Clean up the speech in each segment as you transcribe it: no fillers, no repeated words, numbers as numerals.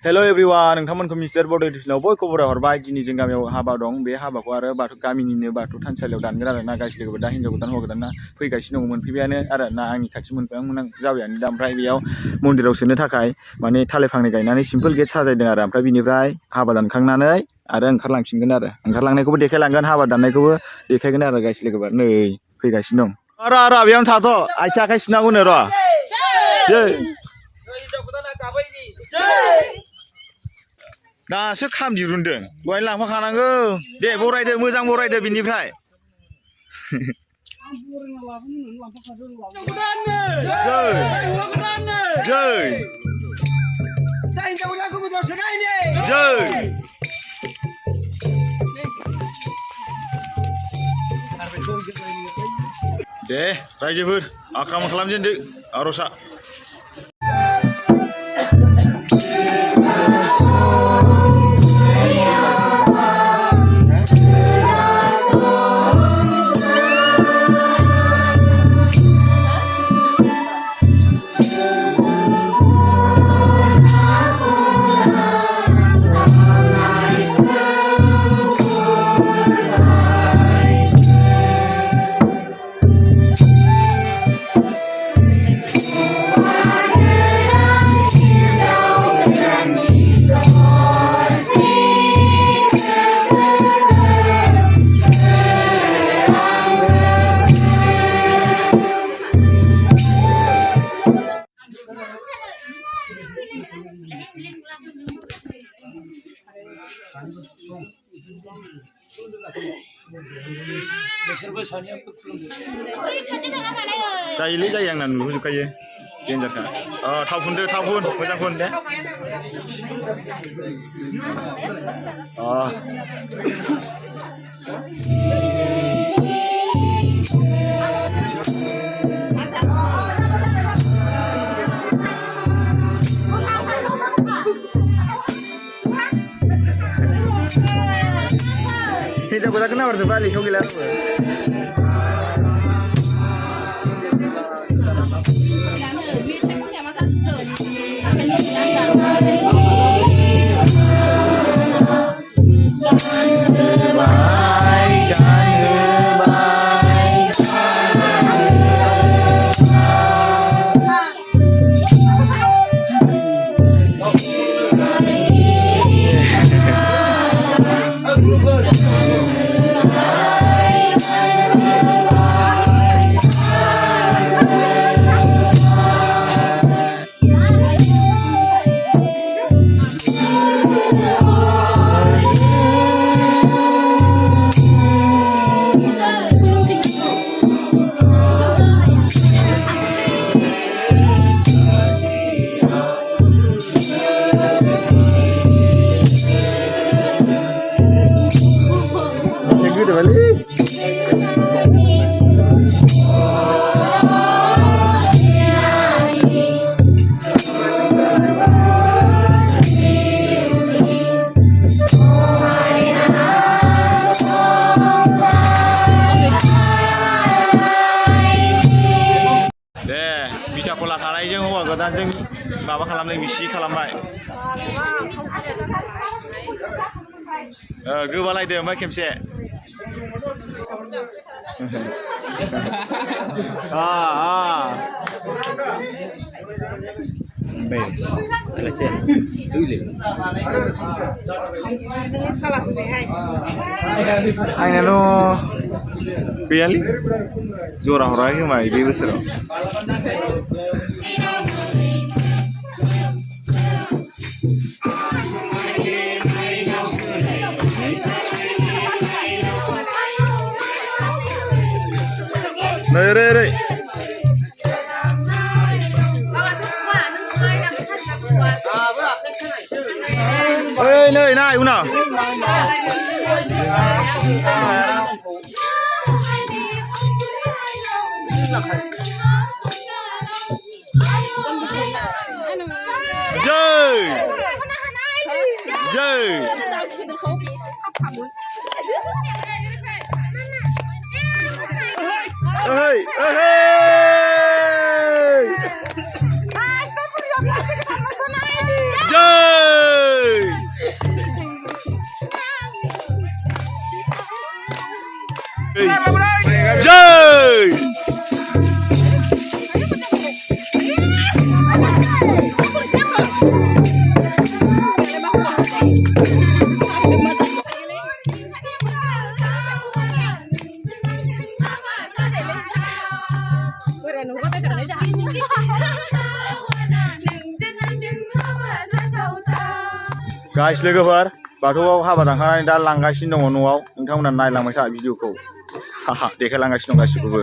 Hello everyone, नोंथांमोनखौ mister बड' एडिशनाव बयखौबो हरबाय। दिनै जों गामियाव हाबा दं। बे हाबाखौ आरो बाथौ गामिनिनो बाथौ थानसालियाव दानगोन आरो ना गायस्लि गोबो दा हिनजाव गोदान हौवा गोदाना फैगासिनो दङ मोनफैबायानो आरो ना आंनि खाथि मोनफैहां जाबायानो दा ओमफ्राय बेयाव मन्दिराव सोनो थाखाय माने थालिर फांनै गायनानै सिम्पोल गेट साजायदों आरो ओमफ्राय बिनिफ्राय हाबा दानखांनानै आरो ओंखारलांफिनगोन आरो ओंखारलांनायखौबो देखायलांगोन हाबा दाननायखौबो देखायगोन आरो गायस्लि गोबा नै फैगासिनो दं। र' बेयावनो थाथ' आथिं आखाइ सुनांगौनो र'। दासो खाम दिरुनदों दहाय लांफाखानांगौ दे बरायदो मोजां बरायदो बिनिफ्राय दे रायजोफोर आख्रामन खालामजेनदो आर'जआ जायोलै जायो आंना नुजोबखायो देन्जारखा थाव फुनदो थाव फुन मोजां फुन दे हिनजाव गोदानखौ नाहरजोबा लेखायाव गैला रावबो कला थानायजों हौवा गोदानजों माबा खालामनाय मिसि खालामबाय गोबालायदो ओमफ्राय खेबसे आंनाथ' गैयालै जरा हराखै खोमा बे बोसोराव नै नाय उनाव Dơi Dơi ơi ơi Dơi Dơi Guys, लोगोफोर बाथौआव हाबा दानखांनानै दा लांगासिनो दङ न'आव नोंथांमोना नायलांबाय था भिडिअखौ हाहा देखायलांगासिनो दं गासिखौबो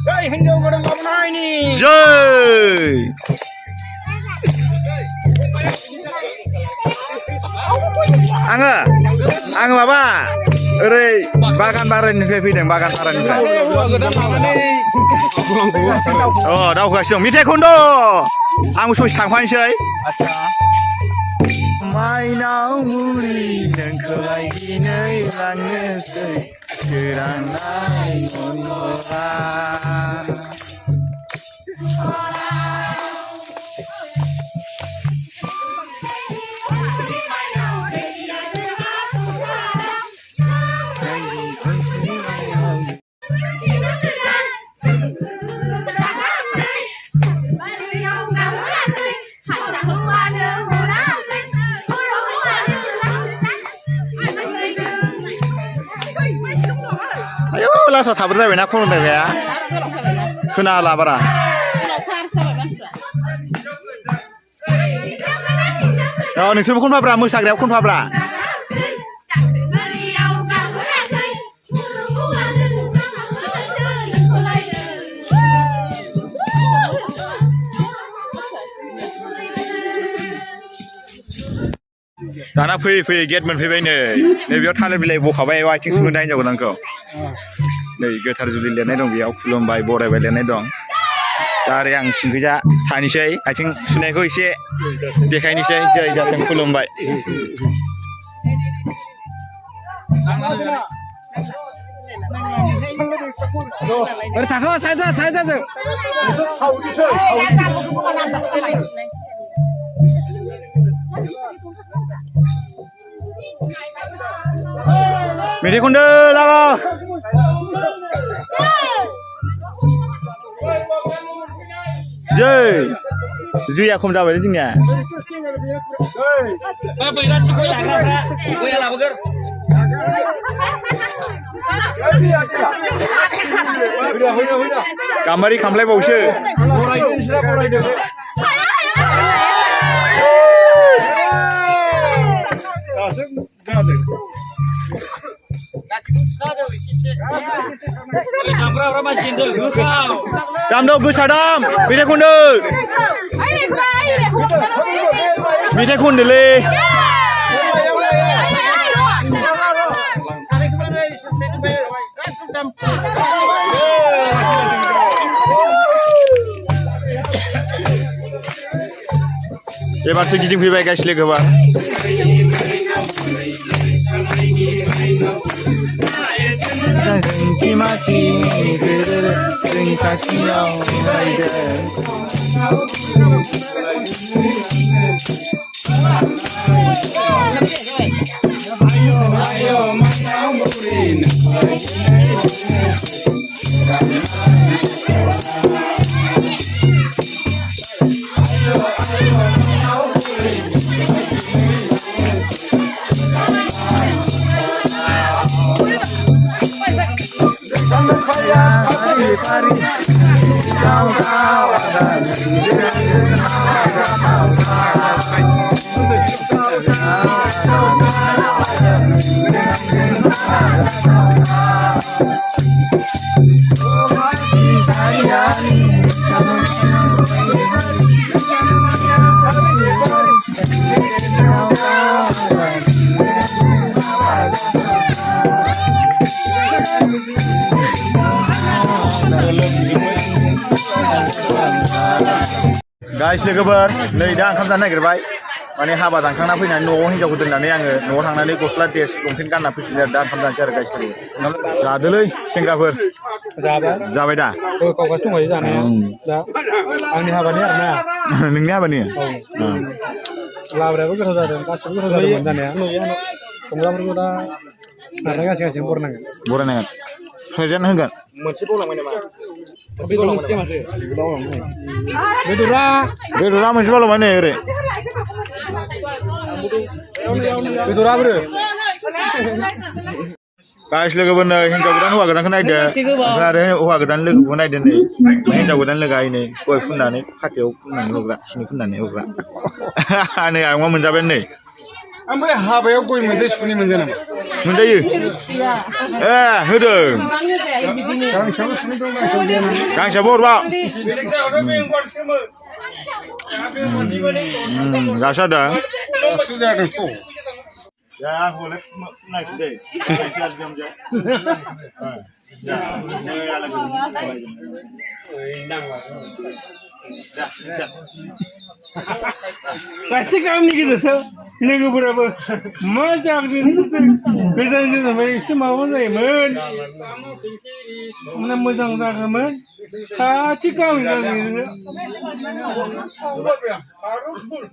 जय हिन्जाव गोदान लाबोनायनि जय आङो माबा ओरै बागान बारानिफ्राय फैदों बागान बारानिफ्राय अ दावगासिनो दं मेथाइ खन्द' आंबो ससे थांफानोसै माइनाव मुरि नोंखौ लायदिनै लांनोसै गोरानाय मन'रा Ayo langsung tabur जाबाय ना खन जाबाया खोनाला बारा औ नोंसोरबो खनफाब्रा मोसाग्रायाव खनफाब्रा दाना फैयै गेट मोनफैबाय नै बेयाव थालिर बिलाइ बखाबाय आथिं सुहोनो हिनजाव गोदानखौ नै गोथार जुलि लिरनाय दं बेयाव खुलुमबाय बरायबाय लिरनाय दं दा आरो आं सिंखैजा थानोसै आथिं सुनायखौ एसे देखायनोसै जै जाथों खुलुमबाय ओरै थाथ' साइड जों मेथाइ खनदो लाबा जैया खम जाबाय जोंनिया गाम्बारि खामलायबावसो दाम दं गोसा दाम मेथाइ खनदो मेथाइ खनदोलै एबारसो गिदिंफैबाय गाइस लोगोफोर जोंनि मानसि जोंनि खाथियाव गाइस लोगोफोर नै दा ओंखाम जानो नागिरबाय माने हाबा दानखांना फैनानै न'आव हिन्जावखौ दोननानै आङो न'आव थांनानै गस्ला ड्रेस लंपेन्ट गानना फैफिनो आरो दा ओंखाम जानोसै आरो गाइस लोगो जादोलै सेंग्राफोर जाबाय दा गावगासिनो दंखायो जानाया दा आंनि हाबानि आरोना नोंनि हाबानि लाब्रायाबो गोथाव जादों गासिबो गोथाव जादोंमोन जानाया संग्राफोरखौ दा नारना गासिनो बरायनांगोन प्रेजेन्ट होगोन मोनसे बावलांबाय नामा बेदरा मोनसे बावलांबाय नै ओरै बेदरा बोरो गाइस लोगोफोर नै हिन्जाव गोदान हौवा गोदानखौ नायदो ओमफ्राय आरो हौवा गोदान लोगोखौ नायदो नै हिन्जाव गोदान लोगोआ नै गय फुननानै खाथायाव फुननानै होग्रा सिनि फुननानै होग्रा नै आयंआ मोनजाबाय नै ओमफ्राय हाबायाव गय मोनजायो सुनि मोनजायो नामा मोनजायो ए होदों गांसेयाबो हरबा जासादा Ya, aku lihat naik deh. Naik jam jam. Ya, ya lagi. Kasih kami gitu so, lagi berapa? Macam ni sudah. Biasanya tu mereka semua mana men. Mana macam mana men? Kasih kami.